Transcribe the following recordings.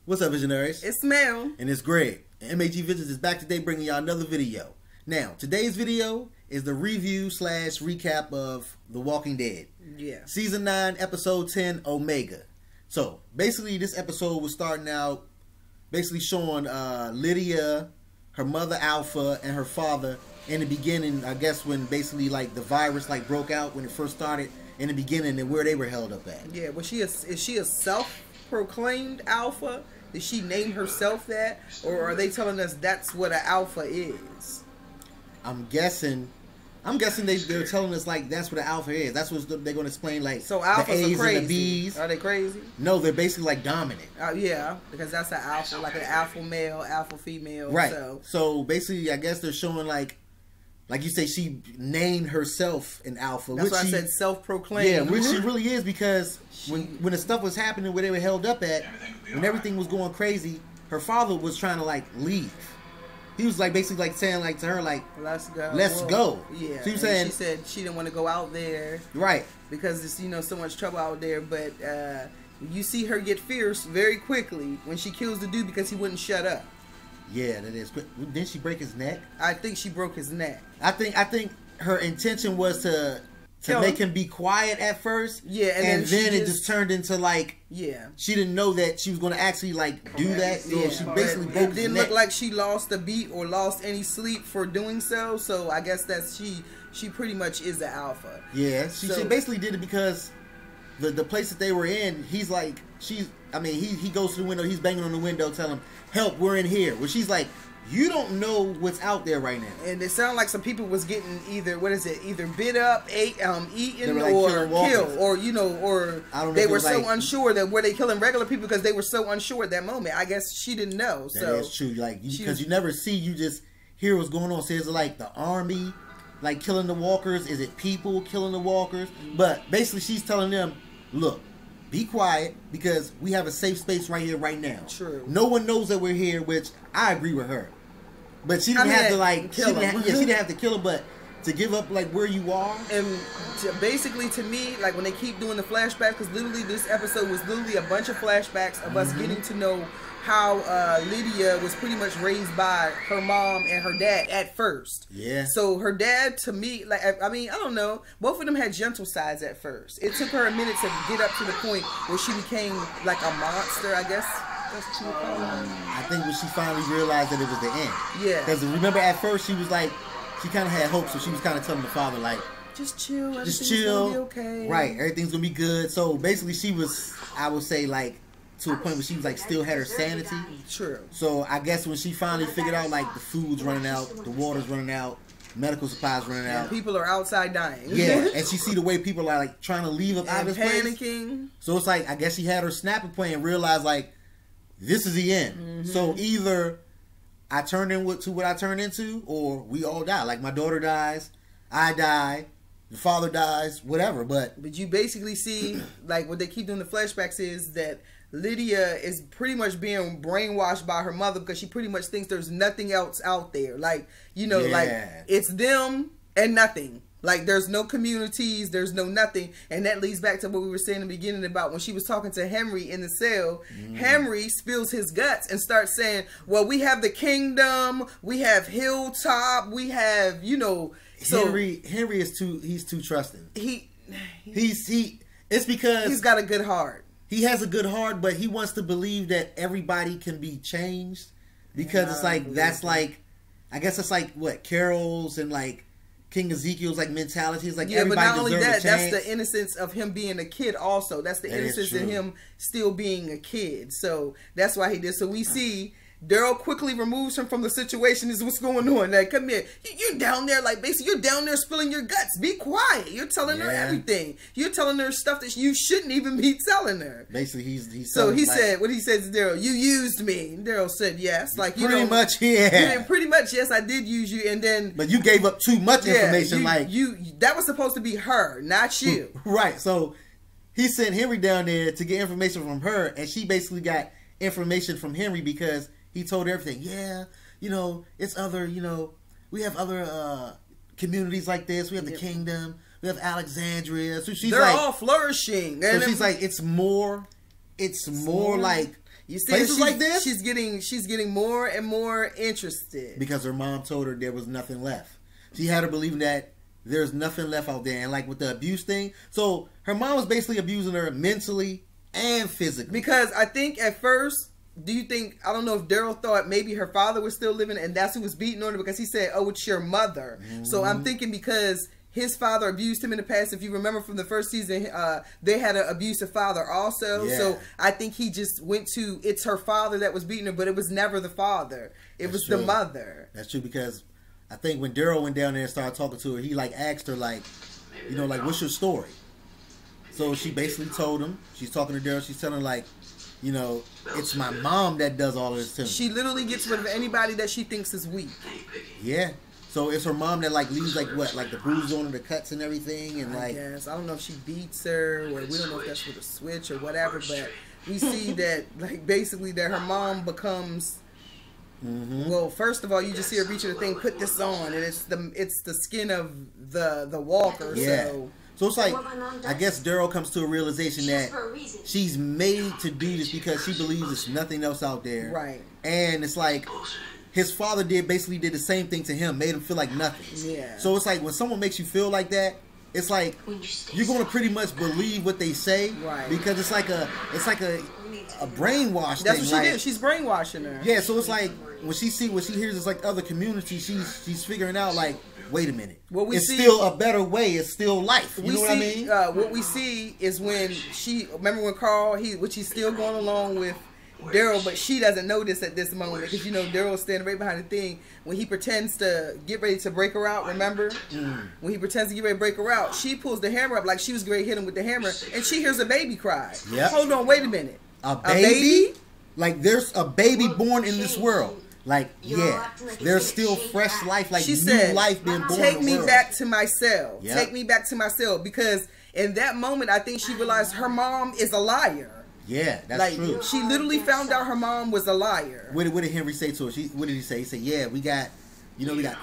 What's up, visionaries? It's Mel. And it's Greg. And M.A.G. Visions is back today bringing y'all another video. Now, today's video is the review / recap of The Walking Dead. Yeah. Season 9, Episode 10, Omega. So, basically, this episode was starting out basically showing Lydia, her mother Alpha, and her father in the beginning, I guess when basically like the virus like broke out when it first started in the beginning and where they were held up at. Yeah, well, is she a self-proclaimed alpha? Did she name herself that? Or are they telling us that's what an alpha is? I'm guessing they're telling us like that's what an alpha is. That's what they're going to explain, like so alphas the A's are crazy. And the B's. Are they crazy? No, they're basically like dominant. Yeah, because that's an alpha, like an alpha male, alpha female. Right. So basically, I guess they're showing like you say, she named herself an alpha. That's why I said self-proclaimed. Yeah, which she really is, because when the stuff was happening where they were held up at, when everything was going crazy, her father was trying to like leave. He was like basically like saying like to her like, let's go. Yeah. She was saying, she said she didn't want to go out there. Right. Because it's so much trouble out there. But you see her get fierce very quickly when she kills the dude because he wouldn't shut up. Yeah, that is. Didn't she break his neck? I think she broke his neck. I think her intention was to make him be quiet at first. Yeah, and then it just turned into like, yeah, she didn't know that she was going to actually like do that. So yeah. she basically broke his neck. It didn't look like she lost a beat or lost any sleep for doing so. So I guess that's she pretty much is an alpha. Yeah, she basically did it because the place that they were in, he's like, he goes to the window, he's banging on the window, telling him, help, we're in here. Well, she's like, you don't know what's out there right now. And it sounded like some people was getting either bit up, eaten, like or killed, or or I don't know, they were so unsure that were they killing regular people because they were so unsure at that moment. I guess she didn't know. So that's true. Like, because you never see, you just hear what's going on. So is it like the army, like killing the walkers? Is it people killing the walkers? But basically, she's telling them, look, be quiet because we have a safe space right here, right now. True. No one knows that we're here, which I agree with her. But she didn't have to like kill him. She didn't have to kill him, but to give up like where you are. And basically, to me, like when they keep doing the flashbacks, because literally this episode was literally a bunch of flashbacks of us getting to know how Lydia was pretty much raised by her mom and her dad at first. Yeah. So her dad, to me, like, I don't know. Both of them had gentle sides at first. It took her a minute to get up to the point where she became like a monster, I guess. That's what you would call it. I think when she finally realized that it was the end. Yeah. Because remember at first she was like, she kind of had hope, so she was kind of telling the father like, just chill, everything's gonna be okay. Right, everything's gonna be good. So basically she was, I would say, like, to a point where she was like still had her sanity. True. So I guess when she finally figured out like the food's running out, the water's running out, medical supplies running out, people are outside dying. Yeah, and she see the way people are like trying to leave up out of this panicking. Place. So it's like, I guess she had her snapping point and realized like, this is the end. So either I turn into what I turn into, or we all die. Like my daughter dies, I die, the father dies, whatever. But you basically see like what they keep doing the flashbacks is that Lydia is pretty much being brainwashed by her mother because she pretty much thinks there's nothing else out there. Like, like it's them and nothing. Like there's no communities, there's no nothing. And that leads back to what we were saying in the beginning about when she was talking to Henry in the cell. Henry spills his guts and starts saying, well, we have the kingdom, we have Hilltop, we have, so Henry is he's too trusting. It's because he's got a good heart. He has a good heart, but he wants to believe that everybody can be changed because it's like, that's like, I guess it's like what Carol's and like King Ezekiel's like mentality is like, yeah, everybody but not only that, a that's the innocence of him being a kid also. That's the innocence in him still being a kid. So that's why he did. So we see Daryl quickly removes him from the situation. Is what's going on. Like, come here. You're down there, like, basically, you're down there spilling your guts. Be quiet. You're telling her everything. You're telling her stuff that you shouldn't even be telling her. Basically, he's so he said, what he says to Daryl, you used me. And Daryl said, yes. Like, pretty much, yeah. Pretty much, yes, I did use you. And then, but you gave up too much information. That was supposed to be her, not you. Right. So he sent Henry down there to get information from her, and she basically got information from Henry because he told her everything. Yeah, it's other, we have other communities like this. We have the kingdom. We have Alexandria. So she's they're all flourishing. So she's like, it's more like You see, places like this, she's getting more and more interested because her mom told her there was nothing left. She had her believing that there's nothing left out there, and like with the abuse thing, so her mom was basically abusing her mentally and physically. Because I think at first, do you think, I don't know if Daryl thought maybe her father was still living and that's who was beating on her, because he said, oh, it's your mother. Mm-hmm. So I'm thinking because his father abused him in the past. If you remember from the first season, they had an abusive father also. Yeah. So I think he just went to, it's her father that was beating her, but it was never the father. It was the mother. That's true, because I think when Daryl went down there and started talking to her, he like asked her like, you know, like, what's your story? So she basically told him, she's talking to Daryl, she's telling her like, you know, it's my mom that does all of this to me. She literally gets rid of anybody that she thinks is weak. Yeah. So it's her mom that like leaves like what, like the bruises on her, the cuts and everything, and like. Yes, I don't know if she beats her, or we don't know if that's with a switch or whatever, but we see that like basically that her mom becomes. Mm-hmm. Well, first of all, you just see her reaching the thing, put this on, and it's the skin of the walker. Yeah. So it's like, I guess Daryl comes to a realization that she's made to do this because she believes there's nothing else out there. Right. And it's like, his father basically did the same thing to him, made him feel like nothing. Yeah. So it's like, when someone makes you feel like that, it's like, you're going to pretty much believe what they say. Right. Because it's like a brainwash That's thing. That's what she did. She's brainwashing her. Yeah, so it's like, when she hears it's like other communities, she's figuring out like, wait a minute. It's still a better way. It's still life. You know what I mean? What we see is when remember when Carl, which he's still going along with Daryl, but she doesn't know this at this moment because, you know, Daryl's standing right behind the thing. When he pretends to get ready to break her out, remember? When he pretends to get ready to break her out, she pulls the hammer up like she was going to hit him with the hammer, and she hears a baby cry. Yep. Hold on, wait a minute. A baby? Like, there's a baby born in this world. Like, yeah, there's still fresh life, like she new life being born. Take me back to my cell. Yep. Take me back to my cell. Because in that moment, I think she realized her mom is a liar. Yeah, that's true. She literally found out her mom was a liar. What did Henry say to her? What did he say? He said, yeah, we got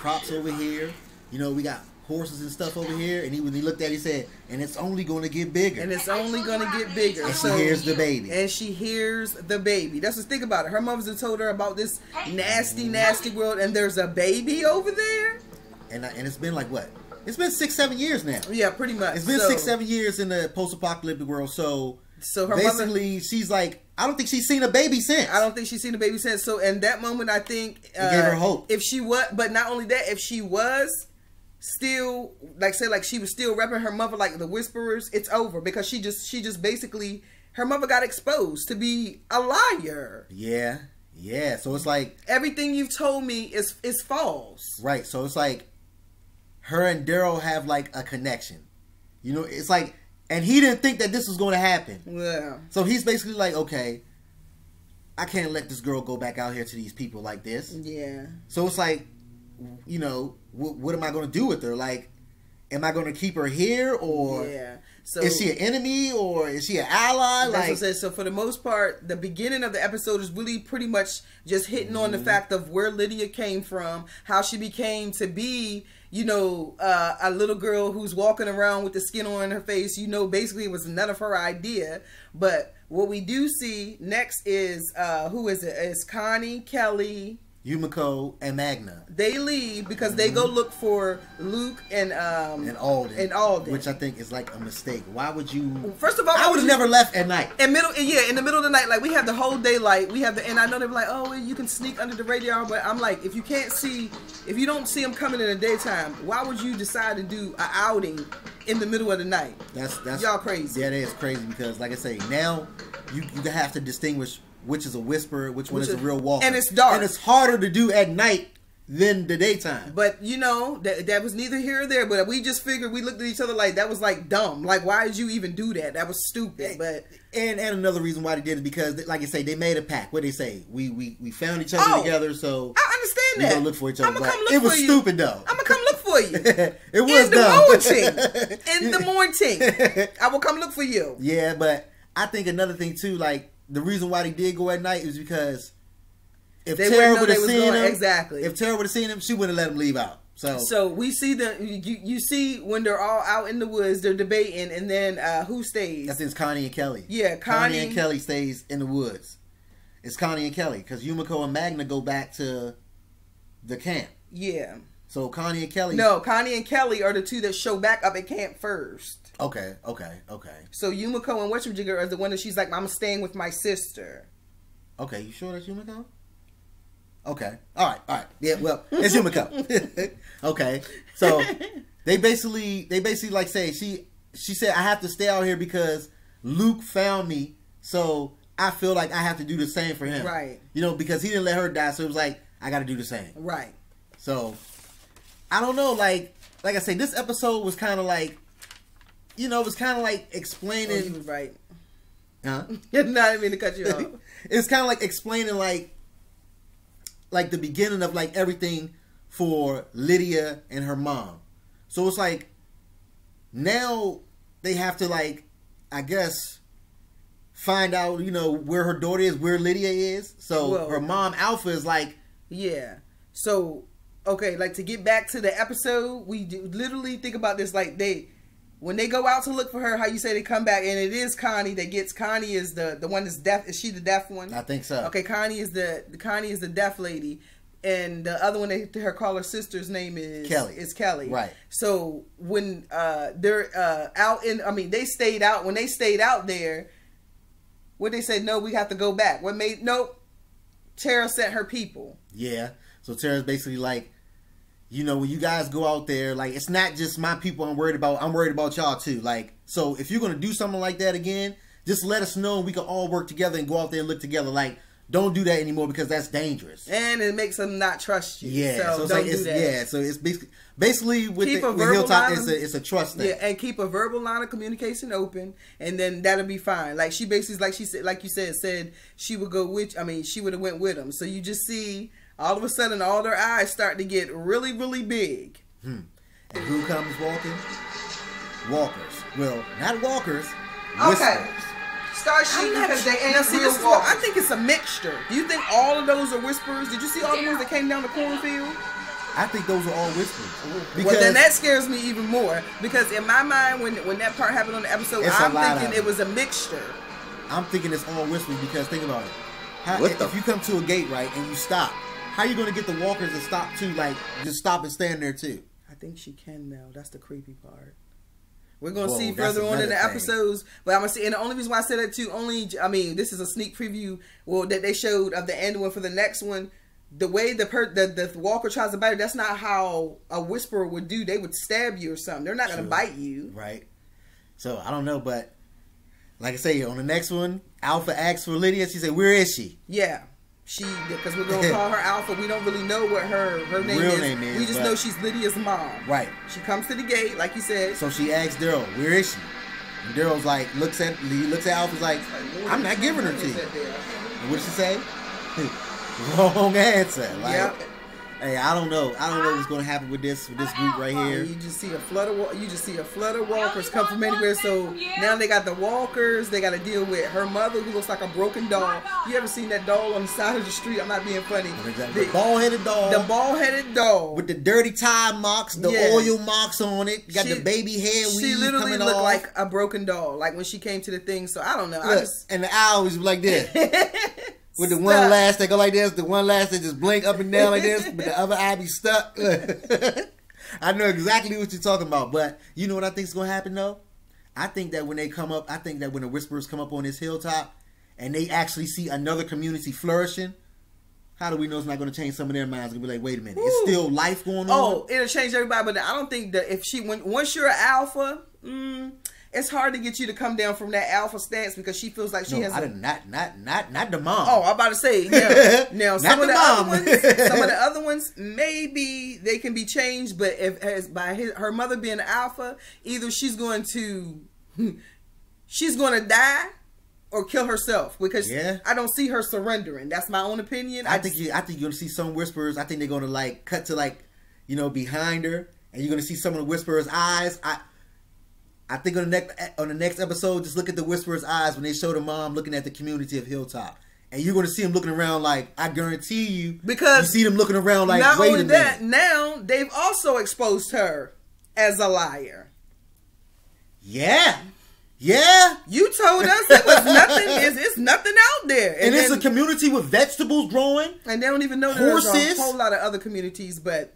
crops over here. You know, we got horses and stuff over here. And when he looked at it, he said, and it's only going to get bigger. And it's only going to get bigger. And she hears the baby. And she hears the baby. That's what, think about it. Her mother's have told her about this nasty, nasty world, and there's a baby over there. And it's been like what? It's been 6-7 years now. Yeah, pretty much. It's been 6-7 years in the post-apocalyptic world. So her basically, mother, she's like, I don't think she's seen a baby since. I don't think she's seen a baby since. So in that moment, I think it gave her hope. If she was, but not only that, if she was still, like she was still repping her mother like the Whisperers, it's over, because she just basically, her mother got exposed to be a liar. Yeah. So it's like everything you've told me is false. Right. So it's like her and Daryl have like a connection. You know, it's like, and he didn't think that this was going to happen. Yeah. So he's basically like, okay, I can't let this girl go back out here to these people like this. Yeah. So it's like, you know, what am I going to do with her? Like, am I going to keep her here, or so is she an enemy, or is she an ally? That's what I said. So for the most part, the beginning of the episode is really pretty much just hitting on the fact of where Lydia came from, how she became to be, you know, a little girl who's walking around with the skin on her face. You know, basically it was none of her idea. But what we do see next is, who is it? It's Connie, Kelly, Yumiko, and Magna. They leave because they go look for Luke and Alden. Which I think is like a mistake. Why would you? First of all, I would have never left at night. In the middle of the night, like we have the whole daylight. We have and I know they're like, oh, you can sneak under the radar, but I'm like, if you don't see them coming in the daytime, why would you decide to do an outing in the middle of the night? That's y'all crazy. Yeah, that is crazy, because like I say, now you have to distinguish which is a whisperer, which one is a real walker. And it's dark. And it's harder to do at night than the daytime. But, you know, that was neither here or there. But we just figured, we looked at each other like, that was like dumb. Like, why did you even do that? That was stupid. But and another reason why they did it, because, like I say, they made a pact. What they say? We found each other together, so I understand that. We're gonna look for each other. I'm gonna come look for you. It was stupid, though. I'm gonna come look for you. It was dumb. In the morning. I will come look for you. Yeah, but I think another thing, too, like, the reason why they did go at night is because if Tara would have seen him, if Tara would have seen him, she wouldn't let him leave out. So we see you see when they're all out in the woods, they're debating, and then who stays? I think it's Connie and Kelly. Yeah, Connie and Kelly stays in the woods, it's Connie and Kelly because Yumiko and Magna go back to the camp. Yeah. So Connie and Kelly. No, Connie and Kelly are the two that show back up at camp first. Okay. So Yumiko and whatchamajigger are the one that she's like, I'm staying with my sister. Okay, you sure that's Yumiko? Okay. All right. Yeah, well, it's Yumiko. Okay. So they basically like say she said I have to stay out here because Luke found me, so I feel like I have to do the same for him. Right. You know, because he didn't let her die, so it was like I got to do the same. Right. So I don't know, like I say, this episode was kind of like, you know, it was kind of like explaining. Oh, you was right. Huh? No, I didn't mean to cut you off. It's kind of like explaining like the beginning of like everything for Lydia and her mom. So it's like now they have to like, I guess, find out, you know, where her daughter is, where Lydia is. So her mom Alpha is like, yeah. So okay, like to get back to the episode, we do literally think about this like when they go out to look for her, how you say they come back, and it is Connie that gets. Connie is the one that's deaf. Is she the deaf one? I think so. Okay, Connie is the deaf lady, and the other one her call her sister's name is Kelly. Is Kelly. Right. So when they're out in, I mean, they stayed out. When they stayed out there, what they said? No, we have to go back. What made nope? Tara sent her people. Yeah. So Tara's basically like, you know, when you guys go out there, like, it's not just my people I'm worried about y'all too. Like, so if you're going to do something like that again, just let us know and we can all work together and go out there and look together. Like, don't do that anymore because that's dangerous. And it makes them not trust you. Yeah. So it's don't like, do that. yeah. So it's basically with Hilltop, it's a trust thing. Yeah, and keep a verbal line of communication open, and then that'll be fine. Like she basically, like you said she would go with, I mean, she would have went with them. So you just see, all of a sudden, all their eyes start to get really, really big. And who comes walking? Walkers. Well, not walkers. Okay. Whispers. Start shooting because they ain't real walkers. I think it's a mixture. Do you think all of those are whispers? Did you see all the ones that came down the cornfield? I think those are all whispers. Well, then that scares me even more. Because in my mind, when that part happened on the episode, I'm thinking it was a mixture. I'm thinking it's all whispers because think about it. If you come to a gate, right, and you stop, how are you going to get the walkers to stop too? Like, just stop and stand there too? I think she can now. That's the creepy part. We're going to see further on in the episodes. But I'm going to see, and the only reason why I said that too, I mean, this is a sneak preview, that they showed of the end one for the next one. The way the walker tries to bite her, that's not how a whisperer would do. They would stab you or something. They're not going to bite you. Right. So, I don't know, but like I say, on the next one, Alpha asks for Lydia. She said, where is she? Yeah. Because we're going to call her Alpha. We don't really know what her name is. We just know she's Lydia's mom. Right. She comes to the gate, like you said. So she asks Daryl, where is she? And Daryl's like, looks at Alpha's like, I'm not giving her to you. And what did she say? Wrong answer. Like, yep. Hey, I don't know. I don't know what's going to happen with this group right here. You just see a flood of walkers come from anywhere. So now they got the walkers. They got to deal with her mother, who looks like a broken doll. You ever seen that doll on the side of the street? I'm not being funny. The bald-headed doll. The bald-headed doll with the dirty tie marks, the oil marks on it. Got the baby hair weave. She literally looked like a broken doll. Like when she came to the thing. So I don't know. Look, and the eye was like this. With the one lash that go like this, the one lash that just blink up and down like this, but the other eye be stuck. I know exactly what you're talking about, but you know what I think is going to happen though? I think that when they come up, I think that when the Whisperers come up on this hilltop and they actually see another community flourishing, how do we know it's not going to change some of their minds? Going to be like, wait a minute, it's still life going on? Oh, it'll change everybody, but I don't think that once you're an alpha, it's hard to get you to come down from that alpha stance because she feels like she has not the mom. Oh, I'm about to say now some of the other ones maybe they can be changed, but her mother being an alpha, either she's going to die or kill herself because I don't see her surrendering. That's my own opinion. I think you're gonna see some Whisperers. I think they're gonna like cut to behind her, and you're gonna see some of the Whisperers' eyes. I think on the next episode, just look at the Whisperer's eyes when they show the mom looking at the community of Hilltop. And you're going to see them looking around like, I guarantee you, because you see them looking around like, not wait only a minute. That, now they've also exposed her as a liar. Yeah. Yeah, you told us it was nothing. It's nothing out there, and it's a community with vegetables growing, and they don't even know there's a whole lot of other communities. But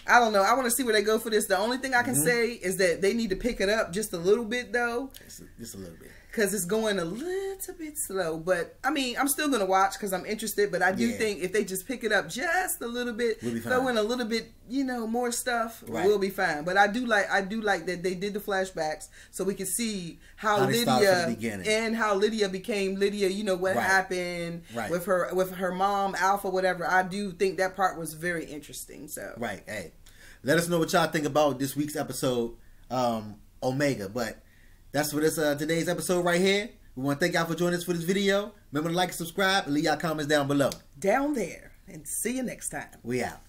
I don't know. I want to see where they go for this. The only thing I can say is that they need to pick it up just a little bit, though. Just a little bit. Because it's going a little bit slow. But, I mean, I'm still going to watch because I'm interested. But I do think if they just pick it up just a little bit, throw in a little bit, you know, more stuff, we'll be fine. But I do like that they did the flashbacks so we can see how Lydia and how Lydia became Lydia, you know, what happened with her mom, Alpha, whatever. I do think that part was very interesting. So hey, let us know what y'all think about this week's episode, Omega. But that's for this today's episode right here. We want to thank y'all for joining us for this video. Remember to like and subscribe and leave y'all comments down below. Down there. And see you next time. We out.